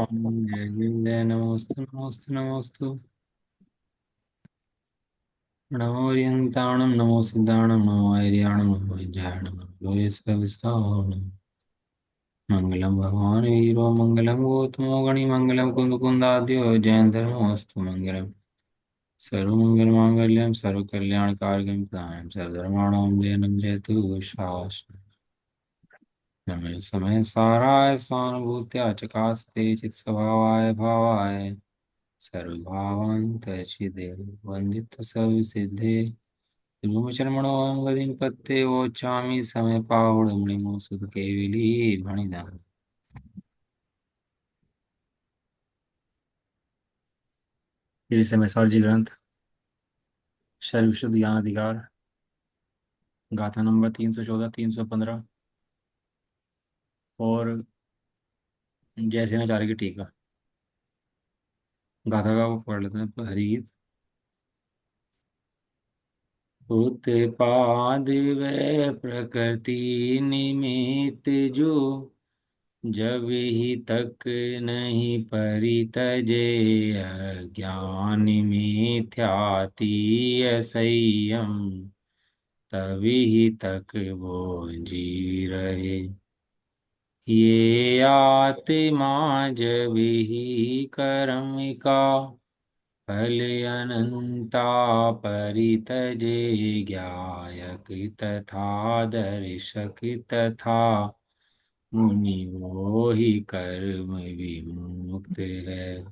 जय जय नमोस्तु नमोस्तु नमोस्तु। नमो ओरियंताणं नमो सिद्धाणं नमो ऐर्याणं नमो विद्याणं नमो योगेश्वरविष्णु। मंगलम भगवान वीरो मंगलम गौतमो गणि मंगलम कुंद कुंदाद्यो जयंतमस्तु मंगलम सर्वमंगल मांगल्यम सर्वकल्याण कारकम प्रदायम सर्वधर्माणां जयनं जयतु शास्त्रम्। समय समय साराय स्वानुभूत्या चकास्ते चित् स्वभावाय भावाय सर्वभावान्तचिदे वन्दित सर्वसिद्धे गुरुचरणमणोऽहं गतिं पत्ते वोचामि समय पावडमणिमो सुत केविली भणिधाम। श्री समय जी ग्रंथ सर्वशुद्ध ज्ञान अधिकार गाथा नंबर 314 315 और जैसे नचार्य की टीका। गाथा का वो पढ़ लेते हैं तो हरिगीत। उत्पाद व प्रकृति निमित्त जो जब ही तक नहीं परितजे अज्ञान मिथ्याति संयम तभी तक वो जी रहे। ये आत्मा जब ही कर्म का फल अनंता परितजे ज्ञायक तथा दर्शक तथा मुनि वो ही कर्म विमुक्त है।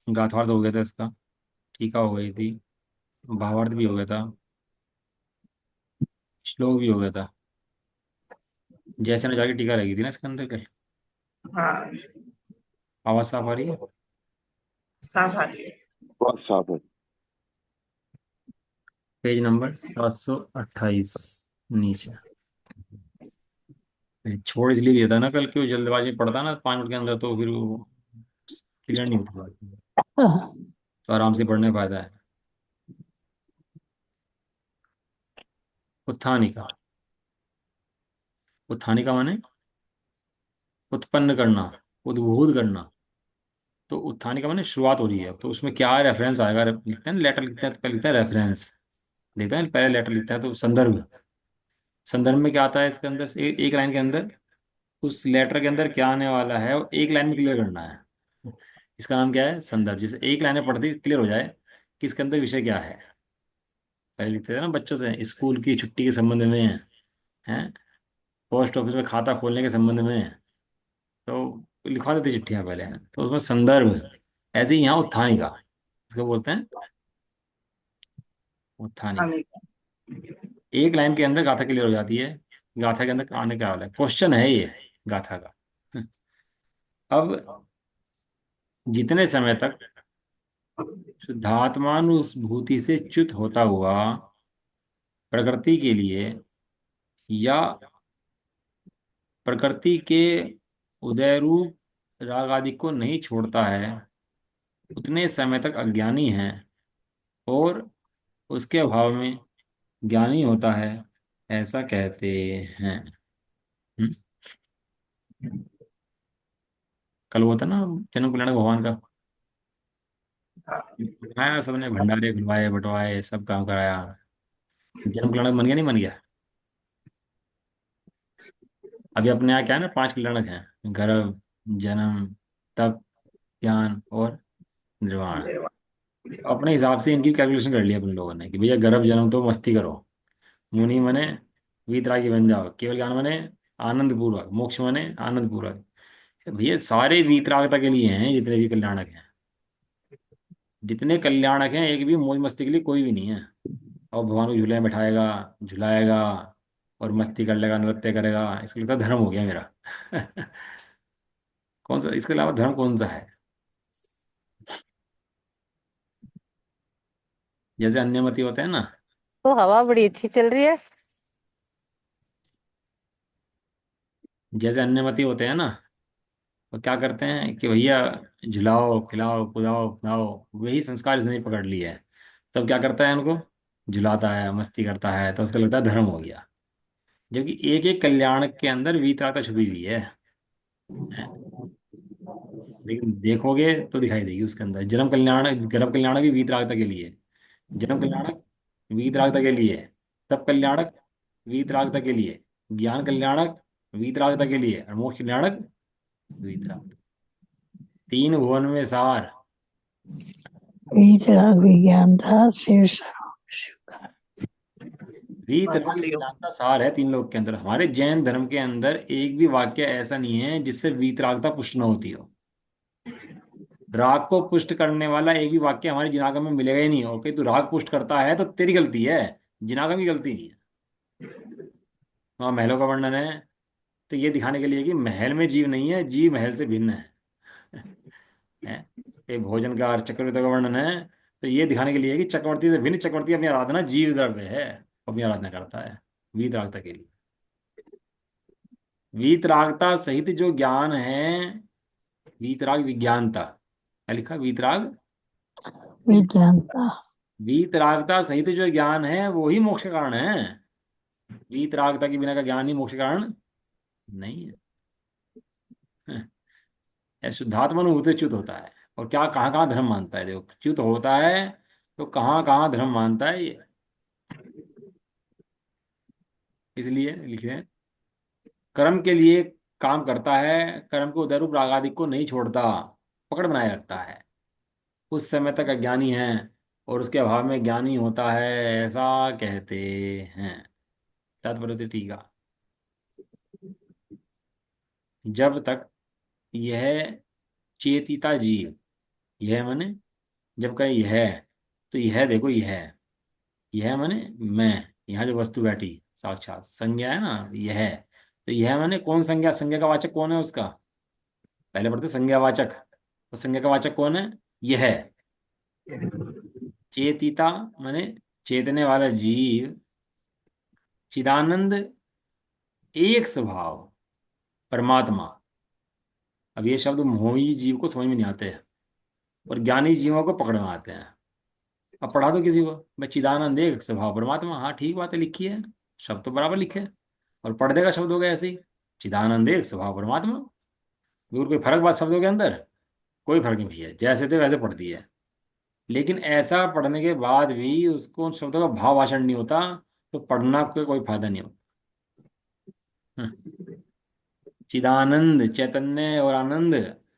गाथार्थ हो गया था इसका, टीका हो गई थी, भावार्थ भी हो गया था, श्लोक भी हो गया था। जैसे न जाके टीका लगी थी ना इसके अंदर कल। हाँ, आवाज साफ आ रही है? साफ आ रही है। बहुत साफ है। पेज नंबर 728 नीचे। छोड़ इसलिए दिया था ना कल, क्यों जल्दबाजी में पड़ता ना 5 मिनट के अंदर, तो फिर वो क्लियर नहीं उठ पाती। तो आराम से पढ़ने का फायदा है। उत्थानिका। उत्थानिका माने उत्पन्न करना, उद्भूत करना। तो उत्थानिका माने शुरुआत हो रही है, तो उसमें क्या रेफरेंस आएगा? लिखते हैं ना, लेटर लिखते हैं तो पहले लिखते हैं रेफरेंस। देखते हैं पहले लेटर लिखते हैं तो संदर्भ। संदर्भ में क्या आता है इसके अंदर से एक लाइन के अंदर उस लेटर के अंदर क्या आने वाला है वो एक लाइन में क्लियर करना है। इसका नाम क्या है? संदर्भ। जैसे एक लाइन में पढ़ते क्लियर हो जाए कि इसके अंदर विषय क्या है। पहले लिखते थे ना बच्चों से, स्कूल की छुट्टी के संबंध में हैं, पोस्ट ऑफिस में खाता खोलने के संबंध में, तो लिखवा देते चिट्ठियां पहले। तो उसमें संदर्भ। ऐसे ही यहाँ उत्थानिका, इसको बोलते हैं उत्थानिका। खाने एक लाइन के अंदर गाथा क्लियर हो जाती है। गाथा के अंदर आने क्या वाला है, क्वेश्चन है ये गाथा का। अब जितने समय तक शुद्धात्मानुभूति से च्युत होता हुआ प्रकृति के लिए या प्रकृति के उदय रूप राग आदि को नहीं छोड़ता है, उतने समय तक अज्ञानी है और उसके अभाव में ज्ञानी होता है, ऐसा कहते हैं। हम्म? कल वो था ना जन्म कल्याण भगवान का, आया सबने भंडारे खुलवाए बंटवाए सब काम कराया, जन्म कल्याणक बन गया नहीं बन गया? अभी अपने यहाँ क्या है ना, 5 कल्याणक हैं: गर्भ, जन्म, तप, ज्ञान और निर्वाण। निर्वाह। अपने हिसाब से इनकी कैलकुलेशन कर लिया अपन लोगों ने कि भैया गर्भ जन्म तो मस्ती करो, मुनि मने वीतरागी बन जाओ, केवल ज्ञान मने आनंद पूर्वक, मोक्ष मने आनंद पूर्वक। भैया सारे वीतरागता के लिए हैं जितने भी कल्याणक हैं। जितने कल्याणक हैं एक भी मौज मस्ती के लिए कोई भी नहीं है। और भगवान को झूले में बैठाएगा, झुलाएगा और मस्ती कर लेगा, नृत्य करेगा, इसको लगता है धर्म हो गया मेरा। कौन सा इसके अलावा धर्म कौन सा है? जैसे अन्यमति होते हैं ना, तो हवा बड़ी अच्छी चल रही है। जैसे अन्यमति होते हैं ना, वो क्या करते हैं कि भैया झुलाओ खिलाओ कुदाओ पिलाओ, वही संस्कार इसने पकड़ लिया है। तब क्या करता है उनको? झुलाता है, मस्ती करता है, तो उसका लगता है धर्म हो गया। जबकि एक एक कल्याण के अंदर वीतरागता छुपी हुई है। लेकिन देखोगे तो दिखाई देगी उसके अंदर। जन्म कल्याण, गर्भ कल्याणक भी वीतरागता के लिए। जन्म कल्याणक वीतरागता के लिए। तप कल्याणक वीतरागता के लिए। ज्ञान कल्याणक वीतरागता के लिए। और मोक्ष कल्याणक वीतराग। तीन भुवन में सार। वीतराग विज्ञान था शीर्ष। वीतराग मंत्रियों। विज्ञान का सार है तीन लोग के अंदर। हमारे जैन धर्म के अंदर एक भी वाक्य ऐसा नहीं है जिससे वीतरागता पुष्ट न होती हो। राग को पुष्ट करने वाला एक भी वाक्य हमारे जिनागम में मिलेगा ही नहीं। ओके, तू राग पुष्ट करता है तो तेरी गलती है, जिनागम की गलती नहीं है। वहाँ महलों का वर्णन है तो ये दिखाने के लिए कि महल में जीव नहीं है, जीव महल से भिन्न है। है? एक भोजन का और चक्रवर्ती का वर्णन है तो ये दिखाने के लिए कि चक्रवर्ती से भिन्न चक्रवर्ती अपनी आराधना जीव द्रव्य है, अपनी आराधना करता है वीतरागता के लिए। वीतरागता सहित जो ज्ञान है, वीतराग विज्ञानता, क्या लिखा? वीतराग विज्ञान था। वीतरागता सहित जो ज्ञान है वो ही मोक्ष का कारण है। वीतरागता के बिना का ज्ञान ही मोक्ष का कारण नहीं है। यह शुद्धात्मा अनुभूति च्युत होता है। और क्या कहाँ कहाँ धर्म मानता है, देखो च्युत होता है तो कहाँ कहाँ धर्म मानता है ये। इसलिए लिखे हैं, कर्म के लिए काम करता है, कर्म को उदयरूप रागादि को नहीं छोड़ता, पकड़ बनाए रखता है। उस समय तक अज्ञानी है और उसके अभाव में ज्ञानी होता है, ऐसा कहते हैं। तात्पर्य टीका। जब तक यह चेतिता जीव, यह माने जब कहे यह, तो यह देखो यह माने मैं, यहाँ जो वस्तु बैठी साक्षात संज्ञा है ना यह। तो यह माने कौन संज्ञा? संज्ञा का वाचक कौन है उसका? पहले पढ़ते संज्ञावाचक। तो संज्ञा का वाचक कौन है? यह। चेतिता माने चेतने वाला जीव, चिदानंद एक स्वभाव परमात्मा। अब ये शब्द मोही जीव को समझ में नहीं आते हैं और ज्ञानी जीवों को पकड़ में आते हैं। अब पढ़ा दो किसी को, मैं चिदानंद एक स्वभाव परमात्मा, हाँ ठीक बात है, लिखी है, शब्द तो बराबर लिखे हैं। और पढ़ देगा शब्द हो गया ऐसे ही, चिदानंद एक स्वभाव परमात्मा। बिल्कुल कोई फर्क बात शब्दों के अंदर? कोई फर्क नहीं भैया, जैसे थे वैसे पढ़ दिया है। लेकिन ऐसा पढ़ने के बाद भी उसको उन शब्दों का भाव भाषण नहीं होता तो पढ़ना कोई फायदा नहीं होता। हम्म। चिदानंद चैतन्य और आनंद,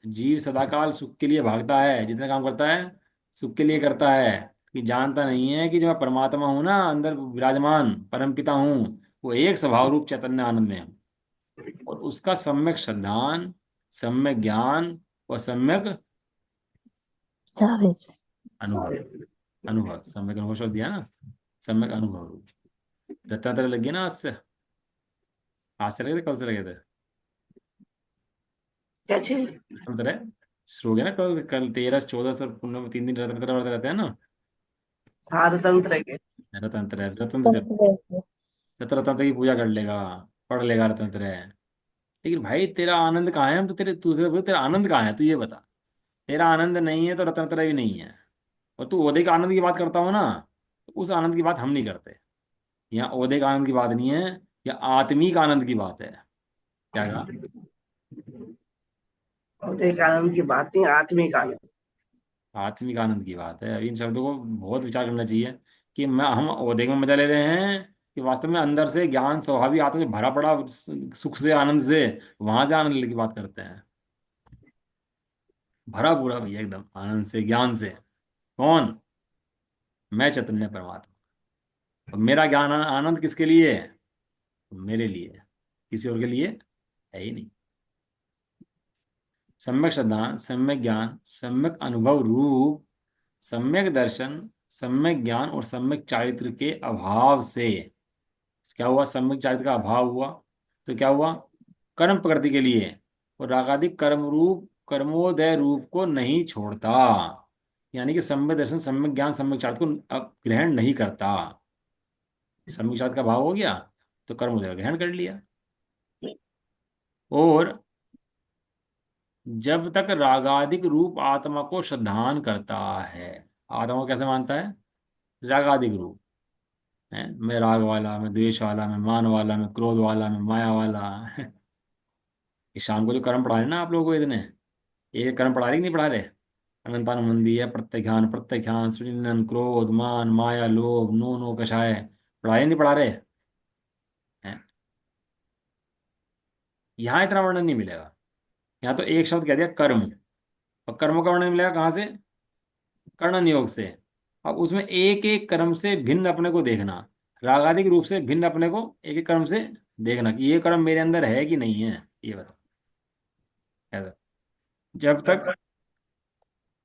जीव सदाकाल सुख के लिए भागता है, जितना काम करता है सुख के लिए करता है। कि जानता नहीं है कि जो मैं परमात्मा हूं ना, अंदर विराजमान परम पिता हूँ, वो एक स्वभाव रूप चैतन्य आनंद में है। और उसका सम्यक श्रद्धान, सम्यक ज्ञान और सम्यक क्या रहे थे? अनुभव। अनुभव, सम्यक अनुभव शब्द दिया ना, सम्यक अनुभव रूप। रत्नात्रय लग गया ना आज से? आज से लगे थे कल से लगे थे? क्या चीज? रत्नात्रय शुरू हो गया ना कल, कल 13 14 से पुण्य में 3 दिन रत्नात्रय व्रत रहते हैं ना। हाथ तंत्र के। रत्नात्रय रत्न जब रत्नात्रय की पूजा कर लेगा, पढ़ लेगा रत्नात्रय। लेकिन भाई तेरा आनंद कहाँ है? हम तो तेरे तुझे बोले, तेरा आनंद कहाँ है तू ये बता। तेरा आनंद नहीं है तो रत्नात्रय भी नहीं है। और तू ओदे का आनंद की बात करता हो ना, तो उस आनंद की बात हम नहीं करते। यहाँ ओदे का आनंद की बात नहीं है, या आत्मिक आनंद की बात है। क्या कहा? औधिक आनंद की बात नहीं, आत्मिक आनंद। आत्मिक आनंद की बात है। अभी इन शब्दों को बहुत विचार करना चाहिए कि मैं हम ओहदे में मजा ले रहे हैं कि वास्तव में अंदर से ज्ञान स्वाभाविक आत्मा से भरा पड़ा सुख से आनंद से, वहां से आनंद की बात करते हैं। भरा पूरा भैया एकदम आनंद से ज्ञान से। कौन? मैं चैतन्य परमात्मा। और मेरा ज्ञान आनंद किसके लिए है? मेरे लिए है, किसी और के लिए है ही नहीं। सम्यक श्रद्धा, सम्यक ज्ञान, सम्यक अनुभव रूप, सम्यक दर्शन, सम्यक ज्ञान और सम्यक चारित्र के अभाव से क्या हुआ? सम्यक चारित्र का अभाव हुआ तो क्या हुआ? कर्म प्रकृति के लिए और रागादिक कर्म रूप कर्मोदय रूप को नहीं छोड़ता। यानी कि सम्यक दर्शन, सम्यक ज्ञान, सम्यक चारित्र को अब ग्रहण नहीं करता। सम्यक चारित्र का अभाव हो गया तो कर्मोदय का ग्रहण कर लिया। और जब तक रागादिक रूप आत्मा को श्रद्धान करता है, आत्मा को कैसे मानता है? रागादिक रूप है, मैं राग वाला, मैं द्वेष वाला, मैं मान वाला, मैं क्रोध वाला, मैं माया वाला। ये शाम को जो कर्म पढ़ाए ना आप लोगों को इतने, एक कर्म पढ़ा रही कि नहीं पढ़ा रहे? अनंतानुमंदी प्रत्याख्यान, प्रत्याख्यान, सृजन, क्रोध, मान, माया, लोभ, नो नो कषाय, पढ़ा रहे नहीं पढ़ा रहे हैं? यहाँ इतना वर्णन नहीं मिलेगा। यहाँ तो एक शब्द कह दिया कर्म, और कर्मों का वर्णन मिलेगा कहाँ से? कर्णन योग से। अब उसमें एक एक कर्म से भिन्न अपने को देखना, रागादिक रूप से भिन्न अपने को एक एक कर्म से देखना कि ये कर्म मेरे अंदर है कि नहीं है, ये बताओ। ऐसा जब तक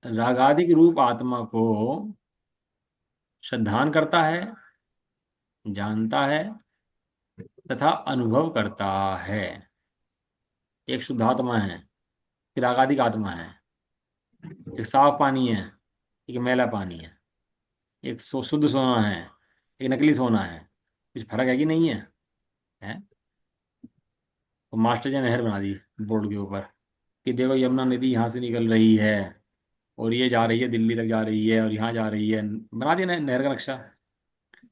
रागादिक रूप आत्मा को श्रद्धान करता है, जानता है तथा अनुभव करता है। एक शुद्ध आत्मा है, एक रागादिक आत्मा है, एक साफ पानी है, एक मैला पानी है, एक शुद्ध सोना है, एक नकली सोना है। कुछ फर्क है कि नहीं है? है? तो मास्टर जी ने नहर बना दी बोर्ड के ऊपर कि देखो यमुना नदी यहाँ से निकल रही है और ये जा रही है दिल्ली तक जा रही है और यहाँ जा रही है, बना दिया नहर का नक्शा।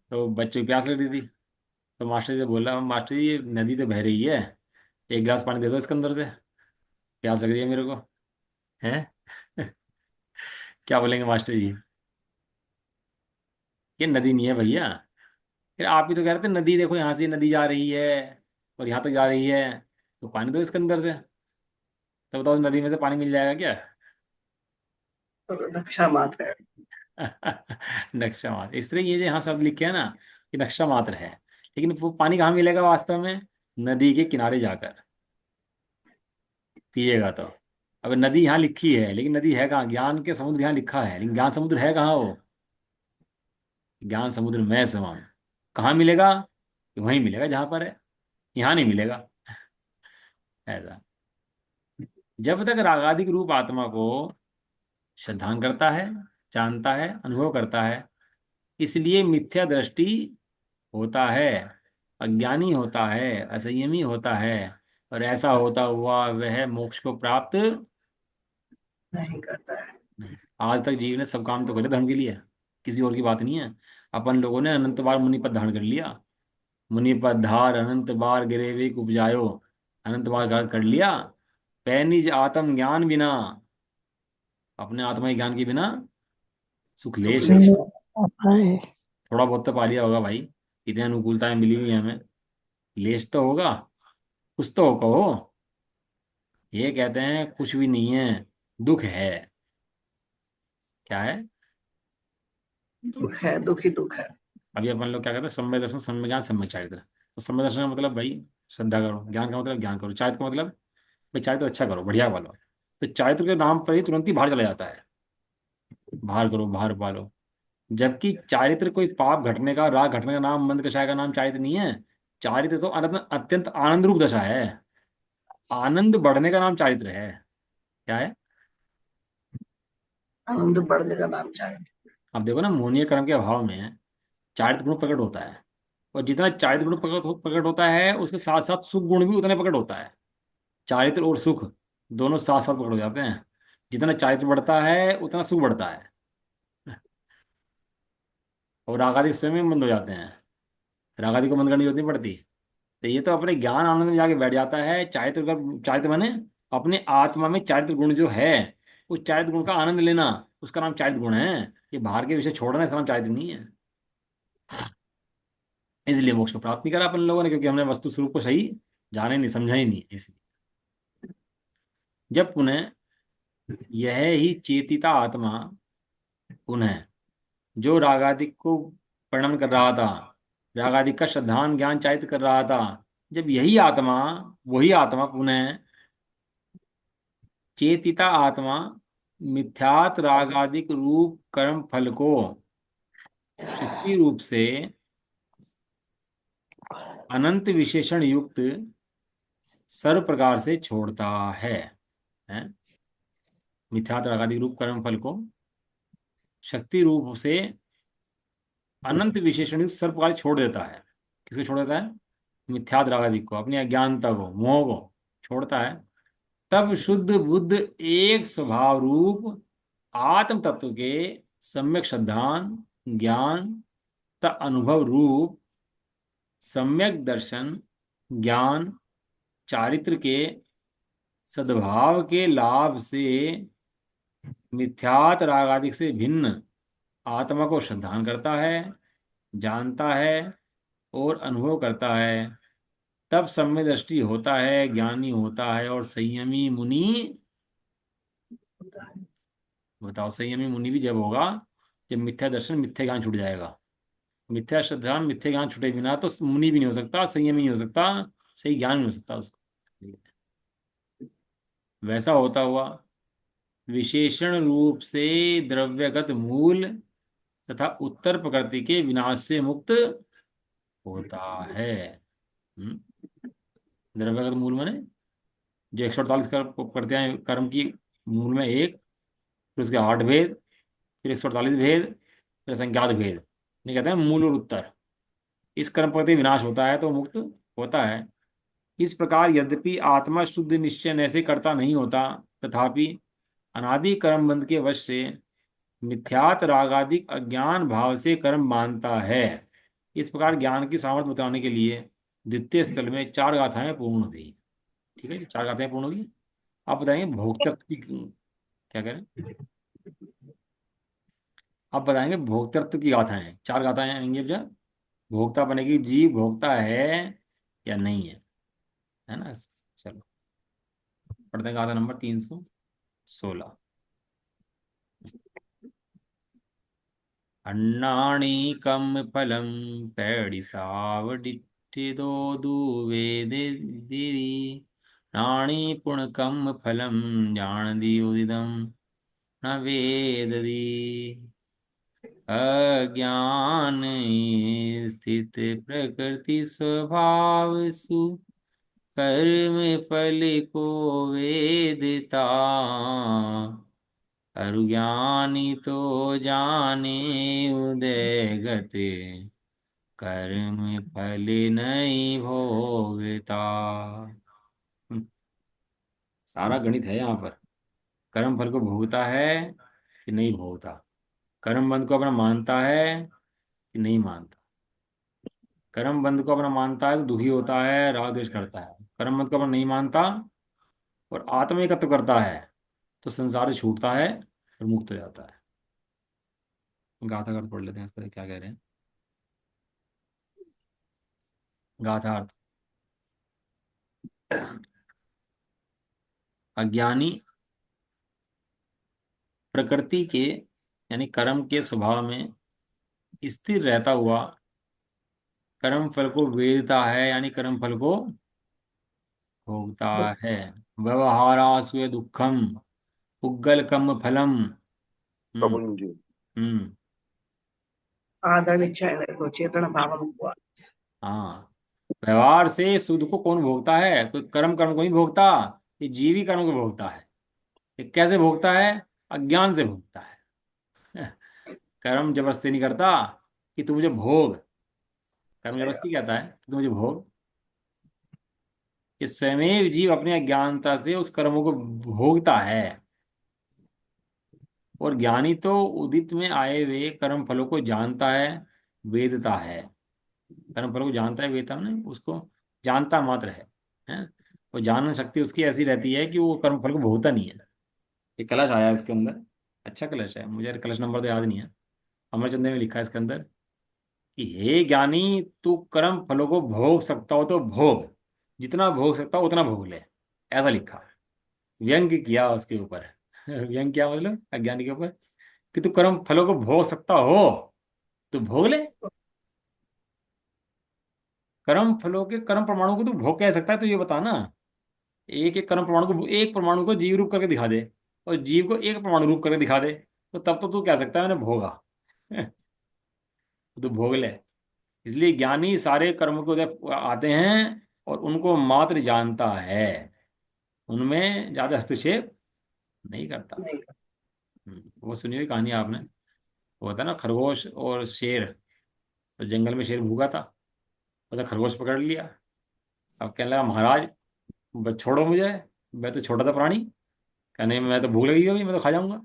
तो बच्चे को प्यास लग रही थी, तो मास्टर जी से बोला, मास्टर जी ये नदी तो बह रही है, एक गिलास पानी दे दो इसके अंदर से, प्यास लग रही है मेरे को। है? क्या बोलेंगे मास्टर जी? ये नदी नहीं है भैया। फिर आप ही तो कह रहे थे नदी, देखो यहाँ से नदी जा रही है और यहाँ तक जा रही है, तो पानी दो इसके अंदर से। तो बताओ नदी में से पानी मिल जाएगा क्या? तो नक्शा मात्र है। नक्शा मात्र, इस तरह ये जो यहाँ शब्द लिखे हैं ना, कि नक्शा मात्र है, लेकिन वो पानी कहाँ मिलेगा वास्तव में? नदी के किनारे जाकर पिएगा तो। अब नदी यहाँ लिखी है लेकिन नदी है कहाँ? ज्ञान के समुद्र यहाँ लिखा है लेकिन ज्ञान समुद्र है कहाँ वो? ज्ञान समुद्र में समाम। कहाँ मिलेगा? वहीं मिलेगा जहां पर है, यहाँ नहीं मिलेगा। ऐसा जब तक रागादिक रूप आत्मा को श्रद्धान करता है, जानता है, अनुभव करता है, इसलिए मिथ्या दृष्टि होता है, अज्ञानी होता है, असंयमी होता है, और ऐसा होता हुआ वह मोक्ष को प्राप्त नहीं करता है। नहीं। आज तक जीव ने सब काम तो करे धर्म के लिए, किसी और की बात नहीं है। अपन लोगों ने अनंत बार मुनि पद धारण कर लिया, मुनि पद धार अनंत बार गिरे वे उपजायो, अनंत बार कर लिया। पैनिज आत्म ज्ञान बिना, अपने आत्मा के ज्ञान के बिना सुख लेश। सुखलेश। नहीं आता है। थोड़ा बहुत तो पा लिया होगा भाई, इतनी अनुकूलताएं मिली हुई हैं हमें, लेश तो होगा, कुछ तो हो कहो। ये कहते हैं कुछ भी नहीं है, दुख है। क्या है? दुख है, दुखी दुख है। अभी अपन लोग क्या कहते हैं, सम्यक दर्शन, सम्यक ज्ञान, सम्यक चारित्र। तो सम्यक दर्शन का मतलब भाई श्रद्धा करो, ज्ञान का मतलब ज्ञान करो, चारित्र का मतलब भाई चारित्र अच्छा करो, बढ़िया पालो। तो चारित्र के नाम पर ही तुरंत ही बाहर चला जाता है, बाहर करो, बाहर पालो। जबकि चारित्र कोई पाप घटने का, राग घटने का नाम, मंद कषाय का नाम चारित्र नहीं है। चारित्र तो अत्यंत आनंद रूप दशा है, आनंद बढ़ने का नाम चारित्र है। क्या है? आनंद बढ़ने का नाम चाहे। अब देखो ना, मोहनीय कर्म के अभाव में चारित्र गुण प्रकट होता है, और जितना चारित्र गुण प्रकट होता है उसके साथ साथ सुख गुण भी उतने प्रकट होता है। चारित्र और सुख दोनों साथ साथ प्रकट हो जाते हैं। जितना चारित्र बढ़ता है उतना सुख बढ़ता है, और रागादि स्वयं में बंद हो जाते हैं, रागादि को बंद करने की जरूरत नहीं पड़ती। तो ये तो अपने ज्ञान आनंद में जाके बैठ जाता है। चारित्र माने अपने आत्मा में चारित्र गुण जो है, उस चारित्र गुण का आनंद लेना, उसका नाम चारित्र गुण है। ये बाहर के विषय छोड़ना, इसका नाम चारित्र नहीं है। इसलिए मोक्ष को प्राप्त नहीं करा अपन लोगों ने, क्योंकि हमने वस्तु स्वरूप को सही जाना ही नहीं, समझा ही नहीं। इसलिए जब पुनः यह ही चेतिता आत्मा पुनः जो रागादिक को वर्णन कर रहा था, रागादिक का श्रद्धान ज्ञान चारित्र कर रहा था, जब यही आत्मा, वही आत्मा पुनः चेतिता आत्मा मिथ्यात रागादिक रूप कर्म फल को शक्ति रूप से अनंत विशेषण युक्त सर्व प्रकार से छोड़ता है? मिथ्यात रागादिक रूप कर्म फल को शक्ति रूप से अनंत विशेषण युक्त सर्व प्रकार से छोड़ देता है। किसको छोड़ देता है? मिथ्यात रागादिक को, अपनी अज्ञानता को, मोह को छोड़ता है। तब शुद्ध बुद्ध एक स्वभाव रूप आत्म तत्व के सम्यक श्रद्धान ज्ञान तथा अनुभव रूप सम्यक दर्शन ज्ञान चारित्र के सद्भाव के लाभ से मिथ्यात राग आदि से भिन्न आत्मा को श्रद्धान करता है, जानता है और अनुभव करता है, तब सम्यक दृष्टि होता है, ज्ञानी होता है और संयमी मुनि। होता है। बताओ, संयमी मुनि भी जब होगा जब मिथ्या दर्शन मिथ्या ज्ञान छूट जाएगा। मिथ्या श्रद्धा मिथ्या ज्ञान छूटे बिना तो मुनि भी नहीं हो सकता, संयमी नहीं हो सकता, सही ज्ञान नहीं हो सकता उसको। वैसा होता हुआ विशेषण रूप से द्रव्यगत मूल तथा उत्तर प्रकृति के विनाश से मुक्त होता है। हम्म? द्रव्यगत मूल माने जो 148 करते हैं कर्म की, मूल में एक, फिर उसके 8 भेद, फिर 148 भेद, फिर संख्यात भेद, नहीं कहते हैं मूल और उत्तर। इस कर्म प्रति विनाश होता है तो मुक्त होता है। इस प्रकार यद्यपि आत्मा शुद्ध निश्चय ऐसे करता नहीं होता, तथापि अनादि कर्म बंध के वश से मिथ्यात रागादिक अज्ञान भाव से कर्म मानता है। इस प्रकार ज्ञान की सामर्थ्य बताने के लिए द्वितीय स्थल में 4 गाथाएं पूर्ण हुई। ठीक है जी, 4 गाथाएं पूर्ण हुई। आप बताएंगे भोक्तृत्व की क्या करें। आप बताएंगे भोक्तृत्व की गाथाएं, 4 गाथाएं आएंगी अब जब भोक्ता बनेगी, जीव भोक्ता है या नहीं है ना। चलो पढ़ते हैं गाथा नंबर 316। अन्नाणीकं फलं पैडिसावडिट्ठिदो दुवेदिरि नाणी पुणकं फलं जानदीउदिदं न वेदति अज्ञान स्थित प्रकृति स्वभावसु कर्म फल को वेदिता अरुज्ञानी तो जाने उदय गति कर्म फल नहीं भोगता। सारा गणित है यहाँ पर। कर्म फल को भोगता है कि नहीं भोगता, कर्म बंध को अपना मानता है कि नहीं मानता। कर्म बंध को अपना मानता है तो दुखी होता है, राग द्वेष करता है। कर्म बंध को अपना नहीं मानता और आत्म एकत्व करता है तो संसार से छूटता है और मुक्त हो जाता है। गाथा का अर्थ पढ़ लेते हैं, इसका क्या कह रहे हैं। गाथा अर्थ, अज्ञानी प्रकृति के यानी कर्म के स्वभाव में स्थिर रहता हुआ कर्म फल को वेदता है, यानी कर्म फल को भोगता है। व्यवहारासु दुखम पुग्गल कम फलम। हम्म। प्रभु जी। हम्म। आदर निश्चय को चेतन भावम हुआ। हाँ, व्यवहार से सुख को कौन भोगता है, कोई कर्म कर्म को नहीं भोगता, ये जीवी कर्म को भोगता है। ये कैसे भोगता है, अज्ञान से भोगता है। कर्म जबरदस्ती नहीं करता कि तू मुझे भोग, कर्म जबरदस्ती कहता है कि तू मुझे भोग। ये स्वयं जीव अपनी अज्ञानता से उस कर्मों को भोगता है। और ज्ञानी तो उदित में आए हुए कर्म फलों को जानता है, वेदता है। कर्म फलों को जानता है, वेदता ने उसको जानता मात्र है। और जानन शक्ति उसकी ऐसी रहती है कि वो कर्म फल को भोगता नहीं है। ये कलश आया है इसके अंदर, अच्छा कलश है, मुझे कलश नंबर तो याद नहीं है। अमरचंद में लिखा है इसके अंदर कि हे ज्ञानी, तू कर्म फलों को भोग सकता हो तो भोग, जितना भोग सकता हो उतना भोग ले, ऐसा लिखा। व्यंग्य किया उसके ऊपर। व्यंग्य क्या मतलब, अज्ञानी के ऊपर, कि तू कर्म फलों को भोग सकता हो तो भोग ले। कर्म फलों के कर्म परमाणु को तू भोग कह सकता है तो ये बता ना। एक एक कर्म परमाणु को, एक परमाणु को जीव रूप करके दिखा दे और जीव को एक परमाणु रूप करके दिखा दे, तो तब तो तू कह सकता है मैंने भोगा। तो भोग ले। इसलिए ज्ञानी सारे कर्म को जब आते हैं और उनको मात्र जानता है, उनमें ज्यादा हस्तक्षेप नहीं करता। नहीं। वो सुनी हुई कहानी आपने, वो था ना खरगोश और शेर। तो जंगल में शेर भूखा था, उसने खरगोश पकड़ लिया। अब कहने लगा महाराज बस छोड़ो मुझे, मैं तो छोटा सा प्राणी। कहने मैं तो भूख लगी होगी, मैं तो खा जाऊंगा।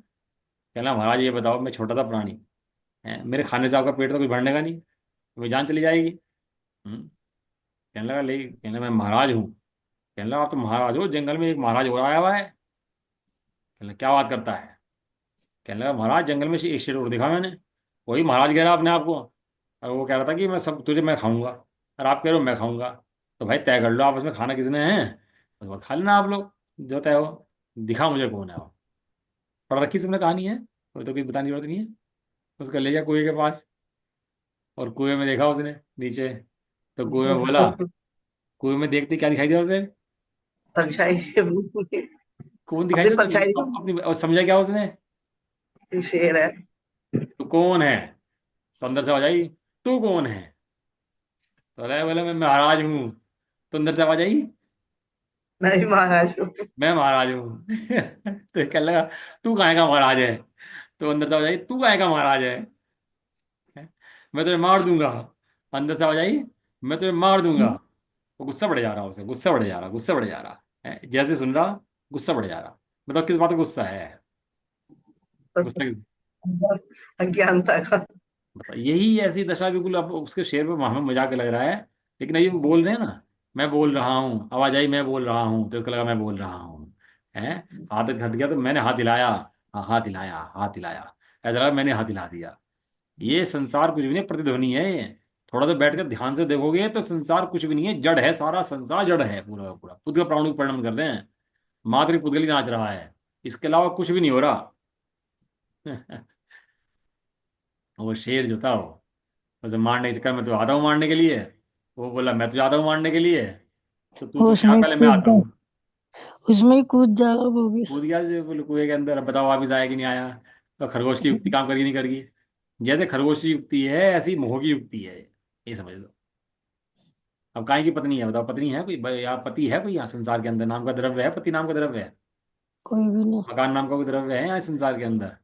कहना महाराज ये बताओ, मैं छोटा सा प्राणी है, मेरे खाने से आपका पेट तो कुछ भरने का नहीं, तो मेरी जान चली जाएगी। कहने लगा ले, कहने मैं महाराज हूँ, कहने लगा आप तो महाराज हो, जंगल में एक महाराज और आया हुआ है। कहने लगा, क्या बात करता है? कहने लगा महाराज जंगल में एक शेर और देखा मैंने। वही महाराज कह रहा अपने आप को, और वो कह रहा था कि मैं सब तुझे मैं खाऊंगा, और आप कह रहे हो मैं खाऊंगा। तो भाई तय कर लो आपस में खाना किसने है, उसके बाद खा लेना आप लोग, जो तय हो। दिखा मुझे कौन है वो। पढ़ रखी सबने कहानी है, कोई तो कोई बताने की जरूरत नहीं है। उसका ले गया कुएं के पास, और कुएं में देखा उसने नीचे, तो कुएं में बोला, कुएं में देखते क्या दिखाई दिया उसे? परछाई। कौन दिखाई अपनी दिया उसे? परछाई। अपनी, और समझा क्या उसने? शेर है। तू कौन है? तो अंदर से आवाज आई, तू कौन है? तो अरे बोले मैं महाराज हूँ। तो अंदर से आवाज आई, मैं भी महाराज हूँ। मैं महाराज हूँ। तो कहने लगा, तू काहे का महाराज है? तो अंदर से आवाज आई, तू काहे का महाराज है? मैं तुझे मार दूंगा। अंदर से आवाज आई, मैं तुझे मार दूंगा। वो गुस्सा बढ़ जा रहा, उसे गुस्सा बढ़ जा रहा, गुस्सा बढ़ जा रहा है, जैसे सुन रहा गुस्सा बढ़ जा रहा। मतलब किस बात का गुस्सा है? गुस्सा अज्ञानता का। बता, यही ऐसी दशा बिल्कुल अब उसके शेर पे हमें मजाक लग रहा है, लेकिन अभी वो बोल रहे हैं ना, मैं बोल रहा हूँ, आवाज आई मैं बोल रहा हूँ, तो उसको लगा मैं बोल रहा हूँ। है, हाथ हट गया तो मैंने हाथ हिलाया, हाँ हाथ हिलाया, हाथ हिलाया, ऐसा लगा मैंने हाथ हिला दिया। ये संसार कुछ भी नहीं, प्रतिध्वनि है ये। थोड़ा सा बैठ कर ध्यान से देखोगे तो संसार कुछ भी नहीं है, जड़ है, सारा संसार जड़ है, पूरा का पूरा पुद्गल प्राणु परिणम कर रहे हैं, मात्र पुद्गल ही नाच रहा है, इसके अलावा कुछ भी नहीं हो रहा। वो शेर जो था वो, उसे मारने के चक्कर में तो आता हूँ मारने के लिए, वो बोला मैं तो जाता हूँ मारने के लिए, तो तू तो क्या, उसमें पहले मैं कूद आता जा हूँ। उसमें ही कूद जाएगा वो भी। कूद गया जो बोले कुएं के अंदर, अब बताओ वापिस आया कि नहीं आया। तो खरगोश की युक्ति काम करेगी नहीं करेगी? जैसे खरगोश की युक्ति है ऐसी मोह की युक्ति है, ये समझ लो। अब काय की पत्नी है, बताओ पत्नी है कोई या पति है कोई यहाँ संसार के अंदर? नाम का द्रव्य है, पति नाम का द्रव्य है, कोई भी नहीं। मकान नाम का कोई द्रव्य है यहाँ संसार के अंदर?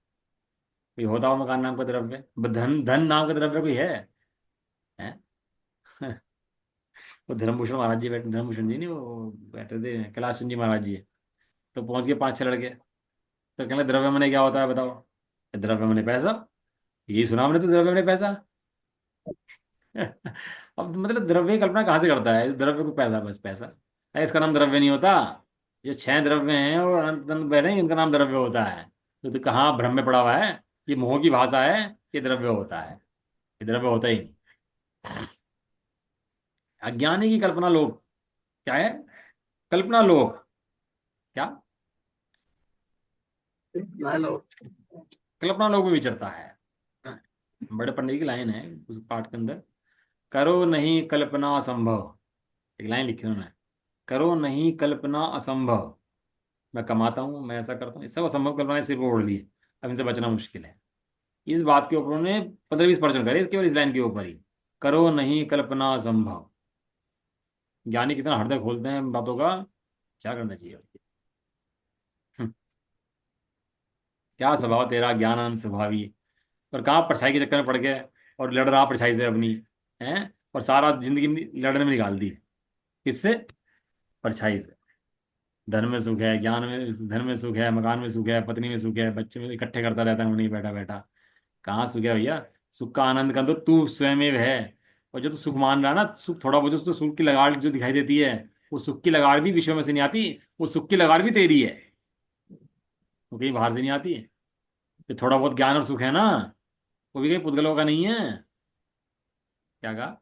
कोई होता हो मकान नाम का द्रव्य? धन, धन नाम का द्रव्य कोई है? वो धर्मभूषण महाराज जी बैठे, धर्मभूषण जी नहीं, वो बैठे थे कैलाश चंद जी महाराज जी, तो पहुंच गए पांच छह लड़के, तो कहने द्रव्य मने क्या होता है बताओ? द्रव्य मने पैसा। यही सुना हमने तो, द्रव्य मने पैसा। अब मतलब द्रव्य की कल्पना कहाँ से करता है? द्रव्य को पैसा, बस पैसा है, इसका नाम द्रव्य नहीं होता। ये छह द्रव्य हैं और अनंत अनंत बैठे हैं, इनका नाम द्रव्य होता है। तो कहाँ भ्रम में पड़ा हुआ है? ये मोह की भाषा है, ये द्रव्य होता है, ये द्रव्य होता ही नहीं। अज्ञानी की कल्पना लोक, क्या है? कल्पना लोक, क्या? हेलो। कल्पना लोक में विचरता है। बड़े पंडित की लाइन है उस पाठ के अंदर, करो नहीं कल्पना असंभव, एक लाइन लिखी उन्होंने, करो नहीं कल्पना असंभव। मैं कमाता हूँ, मैं ऐसा करता हूँ, ये सब असंभव कल्पनाएं सिर्फ ओढ़ ली है, अब इनसे बचना मुश्किल है। इस बात के ऊपर उन्होंने 15-20 प्रश्न करे, इसके केवल इस लाइन के ऊपर ही, करो नहीं कल्पना असंभव। ज्ञानी कितना हृदय खोलते हैं बातों का, क्या करना चाहिए? हम्म, क्या स्वभाव तेरा ज्ञानानंद स्वभावी। और कहाँ परछाई के चक्कर में पड़ गए, और लड़ रहा परछाई से अपनी, है, और सारा जिंदगी लड़ने में निकाल दी। किससे? परछाई से। धन में सुख है, ज्ञान में, धन में सुख है, मकान में सुख है, पत्नी में सुख है, बच्चे में इकट्ठे करता रहता है वहीं बैठा बैठा। कहाँ सुख है भैया? सुख का आनंद का तो तू स्वयं है। और जो तू सुख मान रहा है ना, सुख थोड़ा बहुत जो सुख की लगाड़ जो दिखाई देती है, वो सुख की लगाड़ भी विषयों में से नहीं आती, वो सुख की लगाड़ भी तेरी है, वो कहीं बाहर से नहीं आती। जो थोड़ा बहुत ज्ञान और सुख है ना, वो भी कहीं पुद्गलों का नहीं है। क्या कहा?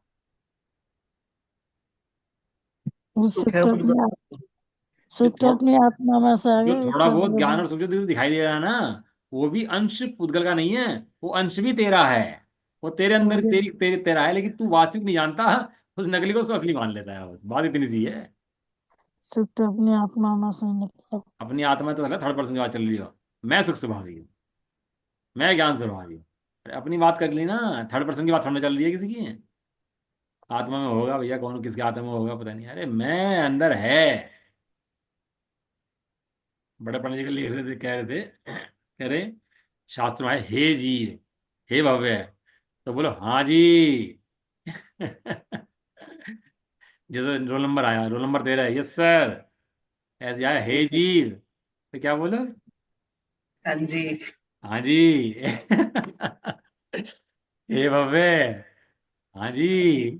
वो सुख है खुद का। जो सुख तो थोड़ा, अपनी आत्मा में से आ जो गए थोड़ा ऊपर बहुत ज्ञान बोले। और सुख जो तुझे दिखाई दे रहा है ना, वो भी अंश पुद्गल का नहीं है, वो अंश भी तेरा है। वो तेरे वो अंदर भी तेरा है, लेकिन तू वास्तविक नहीं जानता, उस नकली को असली मान लेता है, बात इतनी सी है। सुख तो अपनी आत्मा में से निकला। अपनी आत्मा तो थर्ड पर्सन की बात चल रही हो, मैं सुख स्वभावी हूँ, मैं ज्ञान स्वभावी हूँ। अरे अपनी बात कर ली ना, थर्ड पर्सन की बात थोड़ी ना चल रही है किसी की। आत्मा में होगा भैया, कौन किसके आत्मा में होगा पता नहीं, अरे मैं अंदर है। बड़े पंडित जी को लिख रहे थे, कह रहे थे, कह रहे शास्त्र में है, हे जीव, हे भव्य, तो बोलो हाँ जी। जैसे रोल नंबर आया, रोल नंबर 13, यस सर, ऐसे आया हे जीव, तो क्या बोलो? हाँ जी। हाँ जी। हे भव्य, हाँ हाँ जी। जी।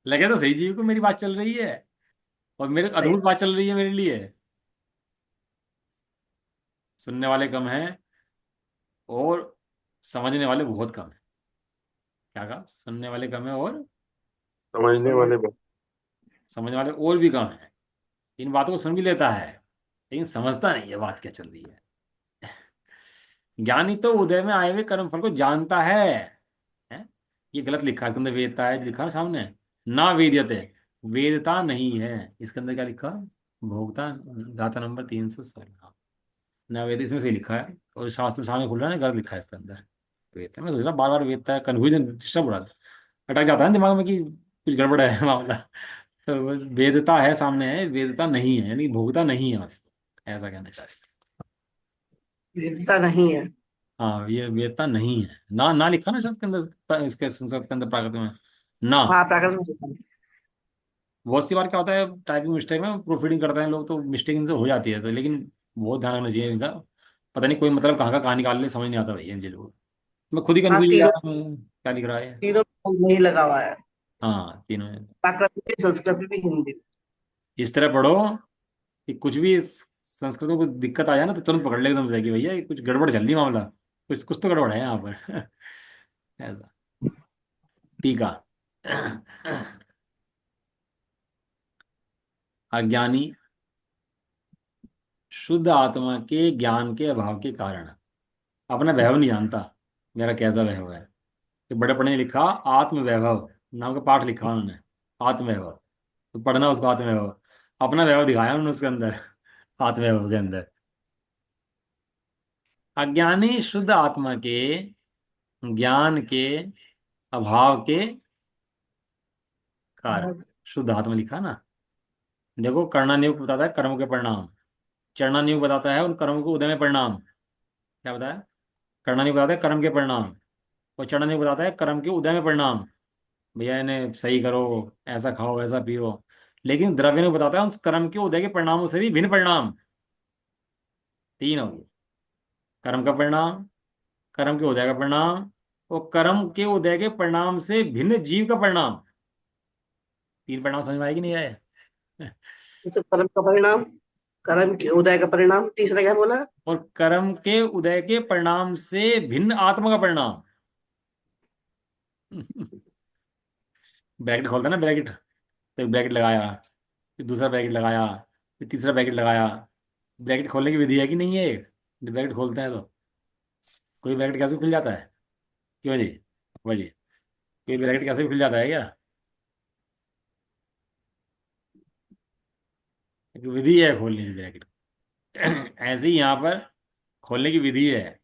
लगे तो सही जीव को मेरी बात चल रही है, और मेरे सही अद्भुत बात। बात चल रही है मेरे लिए। सुनने वाले कम हैं और समझने वाले बहुत कम है। क्या कहा? सुनने वाले कम है और समझने समझ। वाले बहुत। समझने वाले और भी कम है। इन बातों को सुन भी लेता है लेकिन समझता नहीं है बात क्या चल रही है। ज्ञानी तो उदय में आए हुए कर्म फल को जानता है? ये गलत लिखा है इसके अंदर, वेदता है लिखा है सामने, ना वेद्यते, वेदता नहीं है। इसके अंदर क्या लिखा? भोक्ता, गाथा नंबर 316, ना वेद इसमें से लिखा है, और शास्त्र सामने खुल रहा है ना, गलत लिखा है इसके अंदर। वेदता, मैं सोच रहा बार बार वेदता है, कन्फ्यूजन डिस्टर्ब हो रहा था, अटक जाता है ना दिमाग में कि कुछ गड़बड़ है मामला। तो वेदता है सामने, है वेदता नहीं है, यानी भोगता नहीं है बस, ऐसा कहना चाह रहे। विविधता नहीं है। हाँ, ये वेदता नहीं है, ना ना लिखा ना शब्द के अंदर, इसके संस्कृत के अंदर प्राकृत में ना। हाँ, प्राकृत में होता है। बहुत सी बार क्या होता है टाइपिंग मिस्टेक में प्रूफ रीडिंग करते हैं लोग, तो मिस्टेक इनसे हो जाती है, तो लेकिन बहुत ध्यान रखना चाहिए इनका। पता नहीं कोई मतलब कहाँ का कहाँ निकाल ले, समझ नहीं आता भैया इन चीजों को। मैं खुद ही हाँ, कंफ्यूज हो तीनों, जाता हूँ क्या लिख रहा है। तीनों में नहीं लगा हुआ है। हाँ, तीनों में। प्राकृत में भी, संस्कृत में भी, हिंदी में। इस तरह पढ़ो कि कुछ भी संस्कृत में कुछ दिक्कत आ जाए ना तो तुरंत पकड़ ले एकदम से कि भैया ये कुछ गड़बड़ चल रही है मामला, कुछ कुछ तो गड़बड़ है यहाँ पर। ऐसा। टीका। अज्ञानी शुद्ध आत्मा के ज्ञान के अभाव के कारण अपना वैभव नहीं जानता, मेरा कैसा वैभव है। तो बड़े पढ़े ने लिखा आत्म वैभव नाम का पाठ लिखा उन्होंने, आत्म वैभव। तो पढ़ना उसको, आत्म वैभव, अपना वैभव दिखाया उन्होंने उसके अंदर, आत्म वैभव के अंदर। अज्ञानी शुद्ध आत्मा के ज्ञान के अभाव के कारण, शुद्ध आत्मा लिखा ना। देखो, कर्णा नियोग बताता है कर्म के परिणाम, चरणा नियोग बताता है उन कर्मों को उदय में परिणाम। क्या बताया? कर्णा नियोग बताता है कर्म के परिणाम, और चरणा नियोग बताता है कर्म के उदय में परिणाम। भैया इन्हें सही करो, ऐसा खाओ, ऐसा पियो। लेकिन द्रव्य ने बताता है उस कर्म के उदय के परिणामों से भी भिन्न परिणाम। तीन हो गए, कर्म का परिणाम, कर्म के उदय का परिणाम, और कर्म के उदय के परिणाम से भिन्न जीव का परिणाम। तीन परिणाम समझ में आएगी नहीं आए? तो कर्म का परिणाम, कर्म के उदय का परिणाम, तीसरा क्या बोला? और कर्म के उदय के परिणाम से भिन्न आत्मा का परिणाम। ब्रैकेट खोलता है ना, ब्रैकेट, तो एक ब्रैकेट लगाया, फिर दूसरा ब्रैकेट लगाया, फिर तीसरा ब्रैकेट लगाया। ब्रैकेट खोलने की विधि है कि नहीं है एक? ब्रैकेट खोलते हैं तो कोई ब्रैकेट कैसे खुल जाता है? क्यों जी? वही, कोई ब्रैकेट कैसे भी खुल जाता है क्या? एक विधि है खोलने की ब्रैकेट। ऐसे ही यहाँ पर खोलने की विधि है।